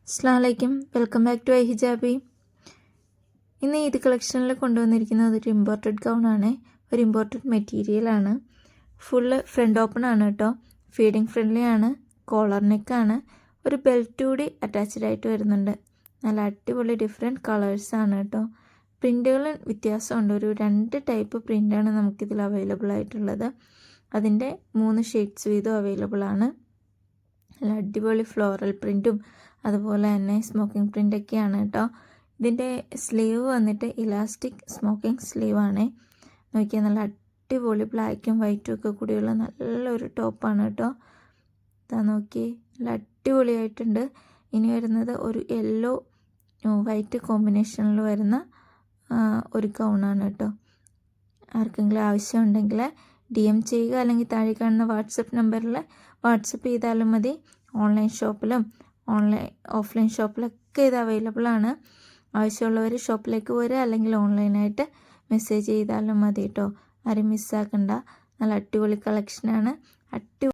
അസ്സലാമലൈക്കും, welcome back to ഹിജാബി. ഇന്ന് ഈദ് കളക്ഷനിൽ കൊണ്ടുവന്നിരിക്കുന്നത് ഒരു ഇമ്പോർട്ടഡ് ഗൗണാണ്. ഒരു ഇമ്പോർട്ടഡ് മെറ്റീരിയലാണ്. ഫുള്ള് ഫ്രണ്ട് ഓപ്പൺ ആണ് കേട്ടോ. ഫീഡിങ് ഫ്രണ്ട്ലി ആണ്. കോളർ നെക്കാണ്. ഒരു ബെൽറ്റ് കൂടി അറ്റാച്ച്ഡ് ആയിട്ട് വരുന്നുണ്ട്. നല്ല അടിപൊളി ഡിഫറെൻറ്റ് കളേഴ്സാണ് കേട്ടോ. പ്രിൻറ്റുകൾ വ്യത്യാസമുണ്ട്. ഒരു 2 ടൈപ്പ് പ്രിൻ്റാണ് നമുക്കിതിൽ അവൈലബിൾ ആയിട്ടുള്ളത്. അതിൻ്റെ 3 ഷെയ്ഡ്സ് വീതം അവൈലബിൾ ആണ്. നല്ല അടിപൊളി ഫ്ലോറൽ പ്രിൻറ്റും അതുപോലെ തന്നെ സ്മോക്കിംഗ് പ്രിൻ്റൊക്കെയാണ് കേട്ടോ. ഇതിൻ്റെ സ്ലീവ് വന്നിട്ട് ഇലാസ്റ്റിക് സ്മോക്കിംഗ് സ്ലീവാണ്. നോക്കിയാൽ നല്ല അടിപൊളി ബ്ലാക്കും വൈറ്റും ഒക്കെ കൂടിയുള്ള നല്ലൊരു ടോപ്പാണ് കേട്ടോ. ഇതാ നോക്കി, നല്ല അടിപൊളിയായിട്ടുണ്ട്. ഇനി വരുന്നത് ഒരു യെല്ലോ വൈറ്റ് കോമ്പിനേഷനിൽ വരുന്ന ഒരു ഗൗണാണ് കേട്ടോ. ആർക്കെങ്കിലും ആവശ്യമുണ്ടെങ്കിൽ DM ചെയ്യുക, അല്ലെങ്കിൽ താഴെ കാണുന്ന വാട്സപ്പ് നമ്പറിൽ വാട്സപ്പ് ചെയ്താലും മതി. ഓൺലൈൻ ഷോപ്പിലും ഓഫ്ലൈൻ ഷോപ്പിലൊക്കെ ഇത് അവൈലബിൾ ആണ്. ആവശ്യമുള്ളവർ ഷോപ്പിലേക്ക് വരിക, അല്ലെങ്കിൽ ഓൺലൈനായിട്ട് മെസ്സേജ് ചെയ്താലും മതി കേട്ടോ. ആരും മിസ്സാക്കണ്ട. നല്ല അടിപൊളി കളക്ഷനാണ്.